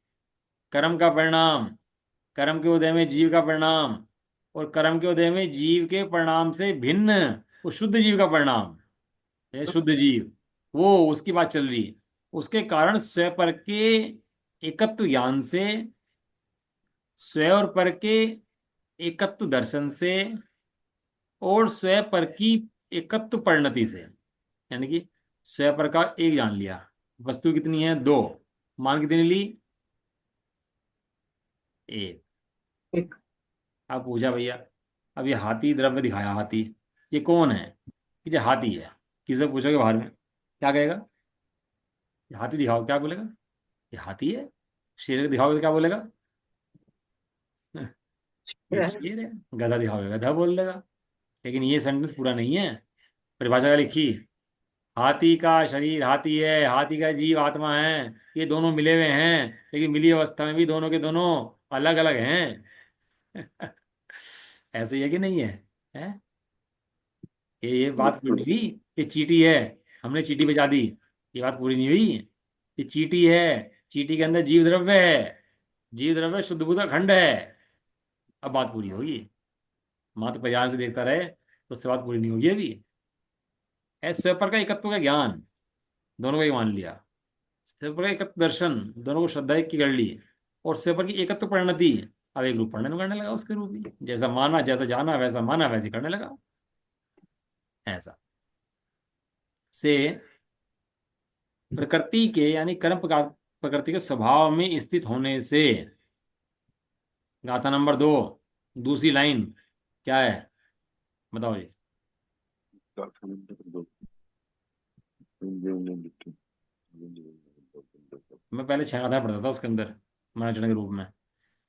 कर्म का परिणाम, कर्म के उदय में जीव का परिणाम, और कर्म के उदय में जीव के परिणाम से भिन्न वो शुद्ध जीव का परिणाम। ये शुद्ध जीव, वो उसकी बात चल रही है। उसके कारण स्वयं पर के एकत्व ज्ञान से, स्वयं और पर के एकत्व दर्शन से, और स्वयं पर की एकत्व परिणति से, यानी कि स्वयं पर का एक जान लिया। वस्तु कितनी है? दो। मान कितनी ली? एक। एक। अब पूछा भैया, अब ये हाथी द्रव्य दिखाया, हाथी, ये कौन है? ये हाथी है। किसी से पूछोगे बाहर में, क्या कहेगा? ये हाथी दिखाओ, क्या बोलेगा? ये हाथी है। शेर को दिखाओगे तो क्या बोलेगा? ये है। शेर है। गधा दिखाओगे, गधा बोल देगा। लेकिन ये सेंटेंस पूरा नहीं है। परिभाषा क्या लिखी? हाथी का शरीर हाथी है, हाथी का जीव आत्मा है, ये दोनों मिले हुए हैं, लेकिन मिली अवस्था में भी दोनों के दोनों अलग अलग हैं। ऐसे ही है कि नहीं है? है? ये बात पूरी नहीं हुई। ये चींटी है, हमने चींटी बजा दी, ये बात पूरी नहीं हुई। ये चींटी है, चींटी के अंदर जीव द्रव्य है, जीव द्रव्य शुद्ध बुद्ध का खंड है। अब बात पूरी होगी। मात्र प्रयास से देखता रहे तो उससे बात पूरी नहीं होगी अभी। स्वयं पर का एकत्व का ज्ञान, दोनों को एक मान लिया। स्वयं पर का एकत्व दर्शन, दोनों को श्रद्धा एक की कर ली। और स्वयं पर की एकत्व परिणति, अब एक रूप पढ़ने में करने लगा उसके रूप ही, जैसा माना जैसा जाना वैसा माना वैसे करने लगा। ऐसा से प्रकृति के, यानी कर्म प्रकार, प्रकृति के स्वभाव में स्थित होने से। गाथा नंबर 2, दूसरी लाइन क्या है? बताओ जी। मैं पहले 6 गाथा पढ़ता था उसके अंदर, महाचरण के रूप में।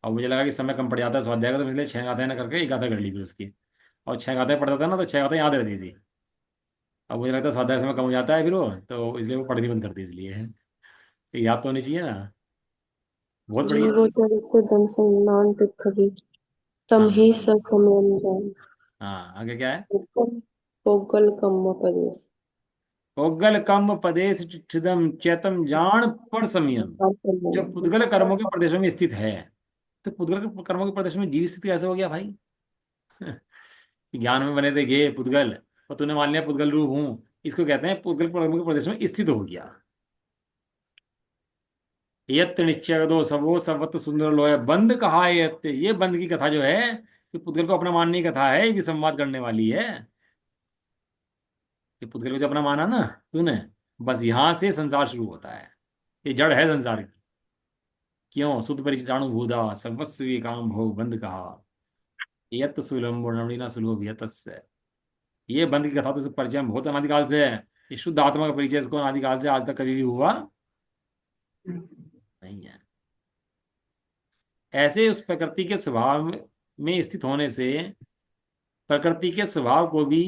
और मुझे लगा कि समय कम पड़ जाता है स्वाध्याय का, तो इसलिए 6 गाथाएं ना करके एक गाथा कर ली फिर उसकी। और 6 गाथाएं पढ़ता था ना, तो 6 गाथाएं याद रहती थी। अब मुझे लगता है स्वाध्याय समय कम हो जाता है फिर वो, तो इसलिए वो पढ़नी बंद कर दी इसलिए। तो याद तो होनी चाहिए ना। बहुत बढ़िया। जीवो चरित धन सम्मान पृथ्वी तम ही हाँ। सखमेन जान हाँ, आगे क्या है? पोगल कम्म पदेश पुद्गल कम पदेश चिदम चैतम जान पर संयम। जो पुद्गल कर्मों के प्रदेशों में स्थित है, तो पुद्गल के कर्मों के प्रदेश में जीव स्थिति कैसे हो गया भाई? ज्ञान में बने थे गे पुद्गल, और तूने मान लिया पुद्गल रूप हूं, इसको कहते हैं पुद्गल कर्मों के प्रदेश में स्थित हो गया। यत्त निश्चय दो सबो सर्वत्र सुंदर लोय बंद कहा है यत्त, ये बंद की कथा जो है, ये पुद्गल को अपना मानने की कथा है, ये भी संवाद करने वाली है। ये पुद्गल को जो अपना माना ना तूने, बस यहां से संसार शुरू होता है। ये जड़ है संसार की। क्यों? सुत परिचाणु भूदा सर्वस्वी काम भोग बंद कहा, यत्त सुलभ नवीना सुलभ यतस्य। ये बंद की कथा तो सिर्फ परिचय में बहुत अनादिकाल से है। ये शुद्ध आत्मा का परिचय इसको अनादिकाल से आज तक कभी भी हुआ नहीं है। ऐसे उस प्रकृति के स्वभाव में स्थित होने से प्रकृति के स्वभाव को भी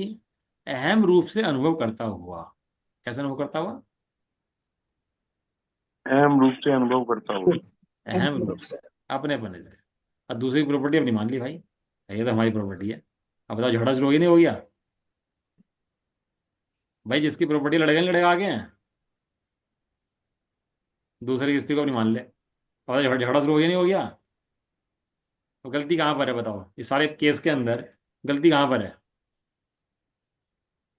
अहम रूप से अनुभव करता हुआ, कैसे अनुभव करता हुआ? अहम रूप से अनुभव करता हूँ। अहम रूप से, अपने पने से। और दूसरी प्रॉपर्टी अपनी मान ली भाई, ये तो हमारी प्रॉपर्टी है। अब बताओ झगड़ा शुरू ही नहीं हो गया भाई? जिसकी प्रॉपर्टी लड़ेगा नहीं लड़ेगा आगे, दूसरे की स्त्री को अपनी मान ले, और झगड़ा शुरू हो गया नहीं हो गया? तो गलती कहाँ पर है बताओ? इस सारे केस के अंदर गलती कहाँ पर है?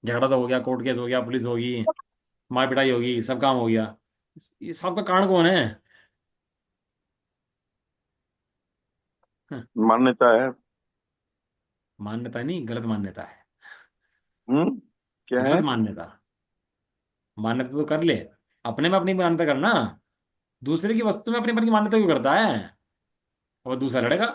झगड़ा तो हो गया, कोर्ट केस हो गया, पुलिस होगी, मार पिटाई होगी, सब काम हो गया, ये सब का कारण कौन है? हं, मान्यता है। मान्यता नहीं, गलत मान्यता है। क्या है? गलत मान्यता। मान्यता तो कर ले, अपने में अपनी मान्यता करना, दूसरे की वस्तु में अपनी अपनी मान्यता क्यों करता है? और दूसरा लड़ेगा,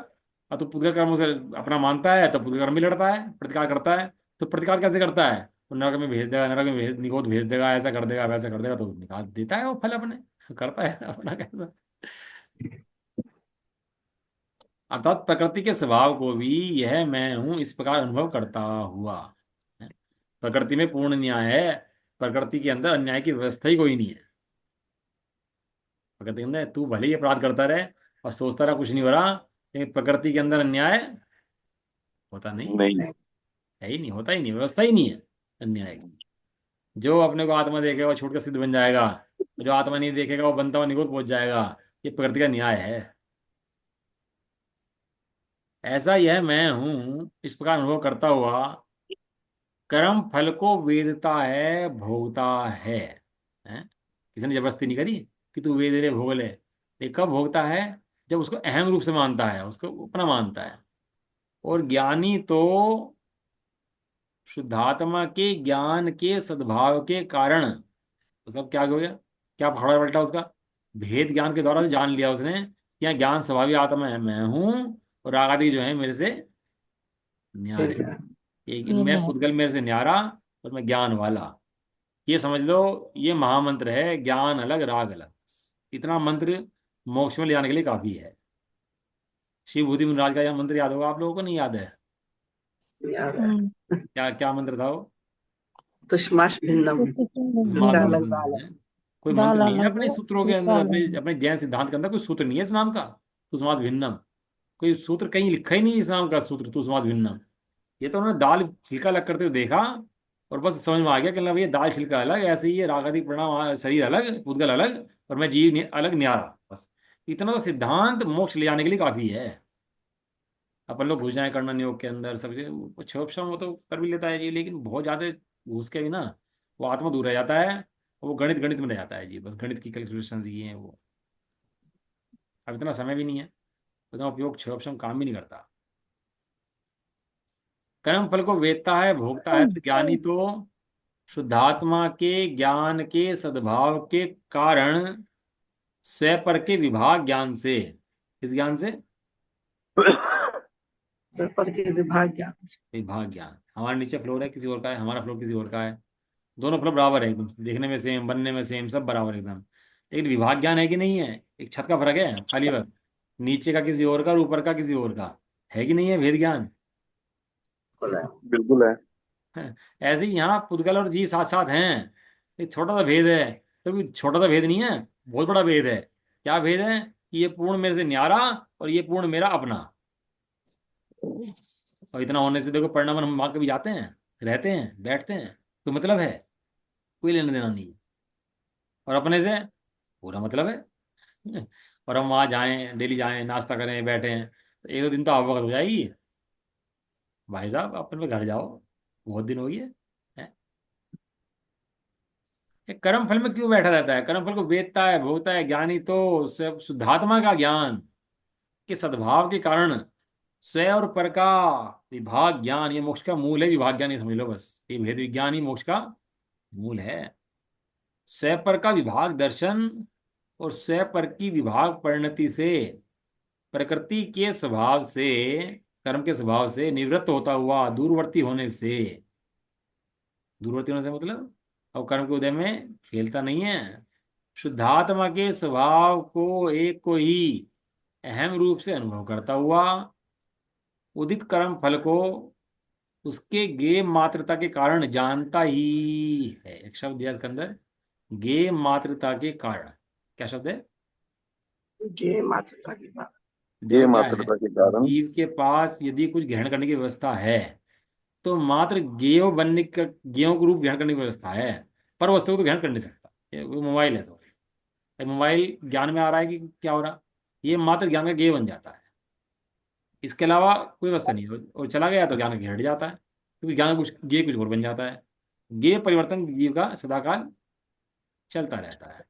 और तो पुद्गल कर्म से अपना मानता है, तो पुद्गल कर्म भी लड़ता है, प्रतिकार करता है। तो प्रतिकार कैसे करता है? वो नरक में भेज देगा, नरक में भेज निगोद भेज देगा, ऐसा कर देगा वैसा कर देगा, तो निकाल देता है वो फल अपने, करता है अपना कैसा। अर्थात प्रकृति के स्वभाव को भी यह मैं हूं इस प्रकार अनुभव करता हुआ है। प्रकृति में पूर्ण न्याय है, प्रकृति के अंदर अन्याय की व्यवस्था ही कोई नहीं है। प्रकृति के अंदर तू भले ही अपराध करता रहे और सोचता रहा कुछ नहीं हो रहा, लेकिन प्रकृति के अंदर अन्याय होता नहीं है। नहीं। ही नहीं, होता ही नहीं, व्यवस्था ही नहीं है अन्याय की। जो अपने को आत्मा देखेगा वो छूट कर सिद्ध बन जाएगा, जो आत्मा नहीं देखेगा वो बनता हुआ निगुत पहुंच जाएगा। ये प्रकृति का न्याय है। ऐसा यह मैं हूं इस प्रकार अनुभव करता हुआ कर्म फल को वेदता है, भोगता है। हैं? किसी ने जबरदस्ती नहीं करी कि तू वेद ले भोग ले। ये कब भोगता है? जब उसको अहम रूप से मानता है, उसको अपना मानता है। और ज्ञानी तो शुद्धात्मा के ज्ञान के सद्भाव के कारण, मतलब क्या हो गया, क्या पकड़ा पलटा उसका? भेद ज्ञान के द्वारा जान लिया उसने कि यहाँ ज्ञान स्वभावी आत्मा है, मैं हूं, और राग आदि जो है मेरे से न्यारे। एक ये मैं नहीं। पुद्गल मेरे से न्यारा, और मैं ज्ञान वाला। ये समझ लो, ये महामंत्र है, ज्ञान अलग राग अलग। इतना मंत्र मोक्ष में ले जाने के लिए काफी है। शिव भूति मुनिराज का यह मंत्र याद होगा आप लोगों को, नहीं याद है? याद है। क्या क्या मंत्र था वो? तुष्माश भिन्नम, स्मार्ट जिनका भिन्न अलग संदेश दाल है। कोई मंत्र दाल नहीं है अलग अपने है, सूत्रों के फुल्का अंदर, अपने अलग है। अपने जैन सिद्धांत के अंदर कोई सूत्र नहीं है इस नाम का, तुस्मास भिन्नम। कोई सूत्र कहीं लिखा ही नहीं है इस नाम का सूत्र, तुस्मास भिन्नम। ये तो उन्होंने दाल छिलका अलग करते हुए देखा, और बस समझ में आ गया कि ना भैया दाल छिलका अलग, ऐसे ही ये रागादि प्रणाम शरीर अलग, पुद्गल अलग, और मैं जीव अलग, न्यारा। बस इतना तो सिद्धांत मोक्ष ले जाने के लिए काफी है। अपन लोग घुस जाए करना योग के अंदर सब क्षोभशम, वो तो कर भी लेता है जी, लेकिन बहुत ज्यादा घुस के भी ना वो आत्मा दूर रह जाता है, और वो गणित गणित में रह जाता है जी, बस गणित की कैलकुलेशन ये है वो। अब इतना समय भी नहीं है, उतना उपयोग क्षोभशम काम भी नहीं करता। कर्म फल को वेदता है, भोगता है, तो ज्ञानी तो शुद्धात्मा के ज्ञान के सद्भाव के कारण स्वपर के विभाग ज्ञान से, किस ज्ञान से? पर के विभाग ज्ञान से। विभाग ज्ञान, हमारे नीचे फ्लोर है किसी और का है, हमारा फ्लोर किसी और का है, दोनों फ्लोर बराबर है एकदम, देखने में सेम, बनने में सेम, सब बराबर एकदम। लेकिन विभाग ज्ञान है कि नहीं है? एक छत का फर्क है खाली बस, नीचे का किसी और का और ऊपर का किसी और का, है कि नहीं है भेद ज्ञान? बोला है। बिल्कुल है। ऐसे ही यहाँ पुद्गल और जीव साथ साथ हैं, एक छोटा सा भेद है, तो भी छोटा सा भेद नहीं है, बहुत बड़ा भेद है। क्या भेद है? कि ये पूर्ण मेरे से न्यारा और ये पूर्ण मेरा अपना। और इतना होने से देखो परिणाम हम वहां कभी जाते हैं, रहते हैं, बैठते हैं, कोई मतलब है? कोई लेना देना नहीं। और अपने से पूरा मतलब है। और हम वहां जाएं, डेली जाएं, नाश्ता करें, बैठें, तो एक दो दिन तो आवभगत हो जाएगी। भाई साहब अपने घर जाओ, बहुत दिन हो गए हैं। ये कर्म फल में क्यों बैठा रहता है? कर्म फल को वेदता है, भोगता है ज्ञानी तो सब शुद्धात्मा का ज्ञान के सद्भाव के कारण स्व और पर का विभाग ज्ञान, ये मोक्ष का मूल है। विभाग ज्ञान ये समझ लो बस, ये भेद विज्ञान ही मोक्ष का मूल है। स्व पर का विभाग दर्शन और स्व पर की विभाग परिणति से प्रकृति के स्वभाव से, कर्म के स्वभाव से निवृत्त होता हुआ दूरवर्ती होने से, दूरवर्ती होने से मतलब और कर्म के उदय में खेलता नहीं है, शुद्धात्मा के स्वभाव को एक को ही अहम रूप से अनुभव करता हुआ उदित कर्म फल को उसके गेय मात्रता के कारण जानता ही है। एक शब्द दिया इसके अंदर, गेय मात्रता के कारण। क्या शब्द है? ये मातृका विभाग। ये देखो क्या है, मात्रता के कारण। जीव के पास यदि कुछ ग्रहण करने की व्यवस्था है तो मात्र गेय बनने का, गेयों को रूप ग्रहण करने की व्यवस्था है, पर वस्तु को तो ग्रहण कर नहीं सकता। वो मोबाइल है तो मोबाइल ज्ञान में आ रहा है कि क्या हो रहा, ये मात्र ज्ञान का गेय बन जाता है, इसके अलावा कोई वस्तु नहीं है। और चला गया तो ज्ञान का हट जाता है, क्योंकि ज्ञान कुछ गेय कुछ और बन जाता है। गेय परिवर्तन जीव का सदाकाल चलता रहता है,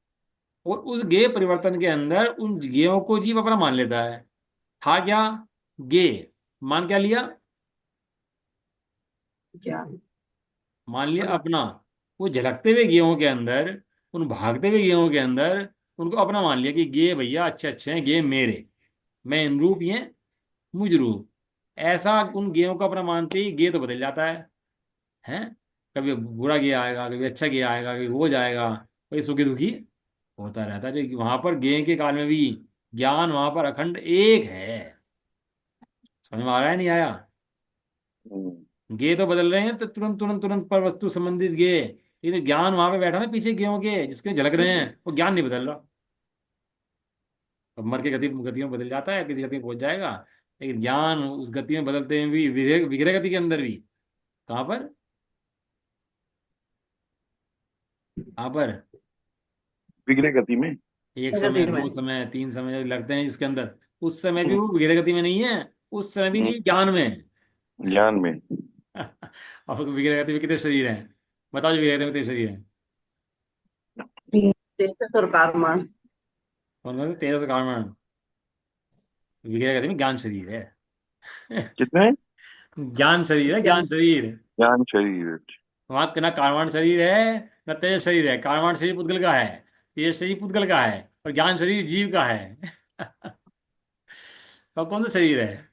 और उस गेय परिवर्तन के अंदर उन गेयों को जीव अपना मान लेता है। था क्या? गेय मान क्या लिया? ज्ञान। मान लिया अपना। अपना। वो झलकते हुए गेहूं के अंदर, उन भागते हुए गेहूं के अंदर उनको अपना मान लिया कि गे भैया अच्छे अच्छे हैं, गे मेरे, मैं इन रूप, ये मुझ रूप। ऐसा उन गेहूं को अपना मानते ही गे तो बदल जाता है, हैं? कभी बुरा गे आएगा, कभी अच्छा गे आएगा, कभी वो जाएगा, कभी सुखी दुखी होता रहता है। जो वहां पर गे के काल में भी ज्ञान वहां पर अखंड एक है। समझ में आ रहा है नहीं आया? हम्म, गे तो बदल रहे हैं तो तुरंत तुरंत तुरंत पर वस्तु संबंधित गे, लेकिन ज्ञान वहां पे बैठा ना पीछे गेहूं के जिसके झलक रहे हैं, वो ज्ञान नहीं बदल रहा। अब मर के गति में बदल जाता है, किसी गति में पहुंच जाएगा, लेकिन ज्ञान उस गति में बदलते हैं भी, विग्रह विग्रह गति के अंदर भी। कहाँ पर? कहाँ पर? विग्रह गति में। एक समय, प्रगति दो में। समय, तीन समय लगते हैं जिसके अंदर, उस समय भी वो विग्रह गति में नहीं है, उस समय भी जी ज्ञान में है। ज्ञान में। अब विग्रह गति में कितने शरीर हैं? बताओ, जो विग्रह गति में कितने शरीर हैं? तेजस और कारमान। कौन कौन से? तेरह कारण। विग्रह गति में ज्ञान शरीर है। कितने? ज्ञान शरीर है, ज्ञान ज्ञान। शरीर। ज्ञान शरीर। वहां ना कार्बन शरीर है ना तेज शरीर है। कार्बन शरीर पुद्गल का है, तेज शरीर पुद्गल का है, और ज्ञान शरीर जीव का है। और कौन सा शरीर है?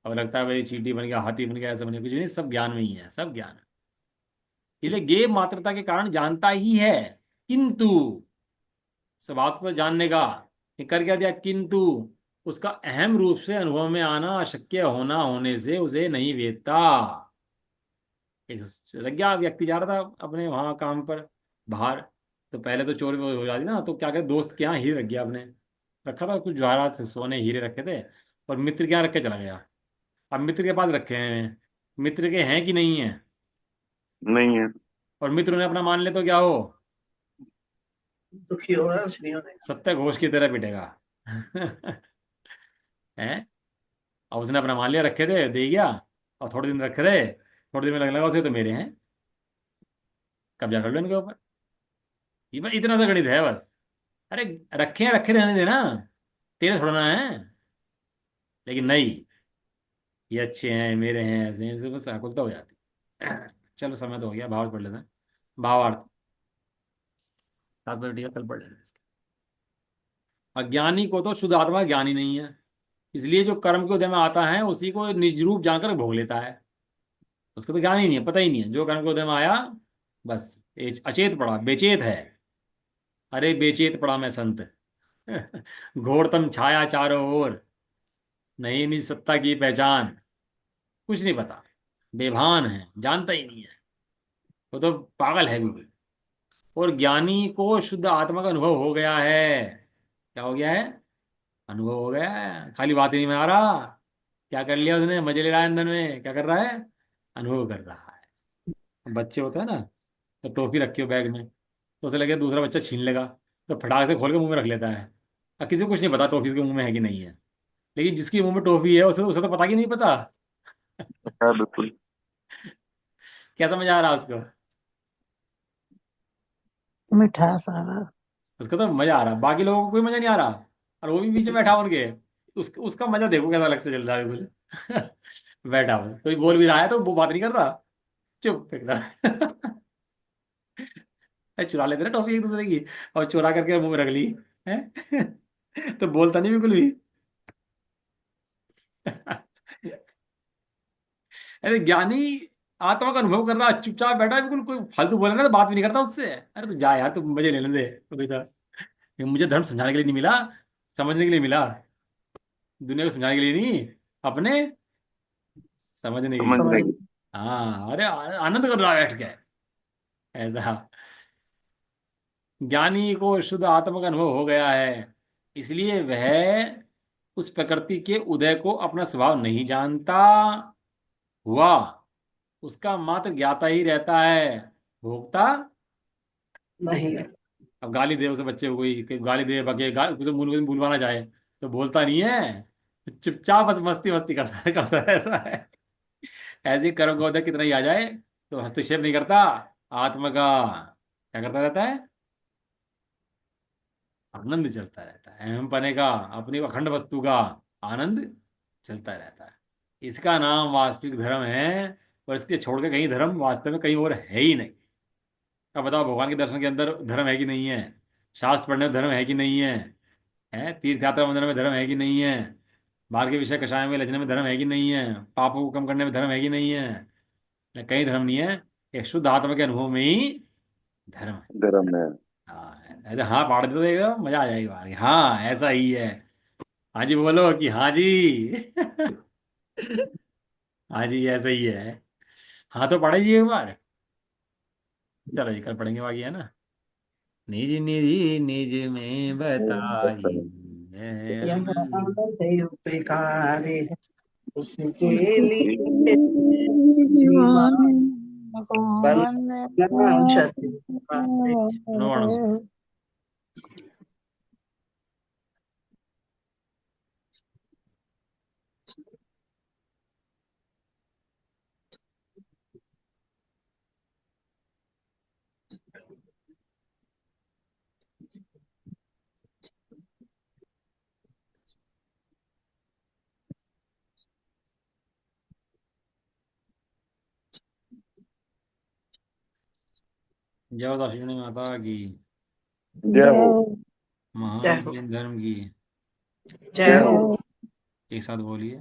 अब लगता है भाई चींटी बन गया, हाथी बन गया, ऐसा बन गया, कुछ भी नहीं, सब ज्ञान में ही है, सब ज्ञान है। इसलिए गेय मात्रता के कारण जानता ही है, किंतु स्वभाव तो जानने का, ये कर क्या दिया? किंतु उसका अहम रूप से अनुभव में आना अशक्य होना होने से उसे नहीं वेदता। एक रज्ञा व्यक्ति जा रहा था अपने वहां काम पर बाहर, तो पहले तो चोरी हो जाती ना, तो क्या कहते, दोस्त के यहाँ हीरे रख गया अपने, रखा था कुछ जवाहरात सोने हीरे रखे थे, और मित्र के यहाँ रख के चला गया। अब मित्र के पास रखे हैं, मित्र के हैं कि नहीं है? नहीं है। और मित्र ने अपना मान ले तो क्या हो? दुखी हो रहा है, कुछ नहीं होने का। सत्य घोष की तरह पिटेगा। है? अब उसने अपना मान लिया, रखे थे, दे गया, और थोड़े दिन रखे रहे, थोड़े दिन में लगने लगा उसे तो मेरे हैं, कब्जा कर लो इनके ऊपर। ये बस इतना सा गणित है बस। अरे रखे हैं, रखे रहने देना, तेरे थोड़ा ना है। लेकिन नहीं, ये अच्छे हैं, मेरे हैं, ऐसे हैं, ऐसे बस आकुलता हो जाती है। चलो समय तो हो गया, भावार्थ पढ़ लेते हैं। भावार्थ तात्पर्य ठीक है, कल पढ़ लेंगे इसके। अज्ञानी को तो शुद्ध आत्मा ज्ञान ही नहीं है, इसलिए जो कर्म के उदय में आता है उसी को निज रूप जानकर भोग लेता है। उसको तो ज्ञान ही नहीं है, पता ही नहीं है। जो कर्म के उदय में आया, बस अचेत पड़ा, बेचेत है। अरे बेचेत पड़ा मैं संत। घोरतम छाया चारों ओर, नहीं निज सत्ता की पहचान। कुछ नहीं पता, बेभान है, जानता ही नहीं है। वो तो पागल है बिल्कुल। और ज्ञानी को शुद्ध आत्मा का अनुभव हो गया है। क्या हो गया है? अनुभव हो गया है, खाली बात ही नहीं में आ रहा। क्या कर लिया उसने? मजे ले रहा है अंदर में। क्या कर रहा है? अनुभव कर रहा है। बच्चे होते हैं ना, तो टॉफी रखी हो बैग में, तो उसे लगे दूसरा बच्चा छीन लेगा, तो फटाक से खोल के मुंह में रख लेता है। अब किसी को कुछ नहीं पता टॉफी उसके मुंह में है कि नहीं है। लेकिन जिसके मुंह में टॉफी है उसे उसे तो पता कि नहीं पता। हाँ बिल्कुल। क्या समझ आ रहा है उसको? मिठास आ रहा। उसको तो मजा आ रहा, बाकी लोगों को कोई मजा नहीं आ रहा। और वो भी बीच में बैठा उनके, उसका मजा देखो कैसा अलग से चल रहा है बिल्कुल। बैठा हुआ कोई बोल भी रहा है तो वो बात नहीं कर रहा, चुप एकदम। चुरा लेते ना टॉफी एक दूसरे की, और चुरा करके मुंह में रख ली है। तो बोलता नहीं बिल्कुल भी। अरे ज्ञानी आत्मा का अनुभव कर रहा है, चुपचाप बैठा है बिल्कुल। कोई फालतू बोले ना तो बात भी नहीं करता उससे। अरे तू जा यार, तू मजे लेने दे अभी तो। ये मुझे धर्म समझाने के लिए नहीं मिला, समझने के लिए मिला। दुनिया को समझाने के लिए नहीं, अपने समझने के लिए। समझ। समझने की। हाँ, अरे आनंद कर रहा है बैठ के, ऐसा। ज्ञानी को शुद्ध आत्मा का अनुभव हो गया है, इसलिए वह उस प्रकृति के उदय को अपना स्वभाव नहीं जानता हुआ, उसका मात्र ज्ञाता ही रहता है, भोगता। नहीं। अब गाली दे उसे बच्चे को, कोई गाली दे, बके उसे मूल बुलवाना चाहे, तो बोलता नहीं है, तो चुपचाप बस मस्ती मस्ती करता करता रहता है। ऐसे ही कर्म का उदय कितना ही आ जाए तो हस्तक्षेप नहीं करता। आत्मा का क्या करता रहता है? आनंद चलता रहता है। अहम पने का, अपनी अखंड वस्तु का आनंद चलता रहता है। इसका नाम वास्तविक धर्म है। और इसके छोड़ के कहीं धर्म वास्तव में कहीं और है ही नहीं। अब बताओ, भगवान के दर्शन के अंदर धर्म है कि नहीं है? शास्त्र पढ़ने में धर्म है कि नहीं है? है तीर्थ यात्रा मंदिर में धर्म है कि नहीं है? बाहर के विषय कषाय में लजने में धर्म है कि नहीं है? पापों को कम करने में धर्म है कि नहीं है? नहीं, कहीं धर्म नहीं है। एक शुद्ध आत्मा के अनुभव में ही धर्म है। धर्म है। हाँ, ऐसे हाँ पाड़ दे देगा, मजा आ जाएगा बाहर। हाँ ऐसा ही है। हाँ जी बोलो कि हाँ जी। हाँ जी ऐसा ही है। हाँ तो पढ़े जी एक बार। चलो जी कल पढ़ेंगे, बाकी है ना। निज निज निज में बताई है यहाँ अनंत। देव बेकारे है, उसके लिए दीवाने ईमान भगवान बलना शत्रु पारे। पढ़ो पढ़ो। जय दर्शनी माता की, जय हो। जय हो। महान धर्म की। जय जय हो। हो। जय एक साथ बोलिए।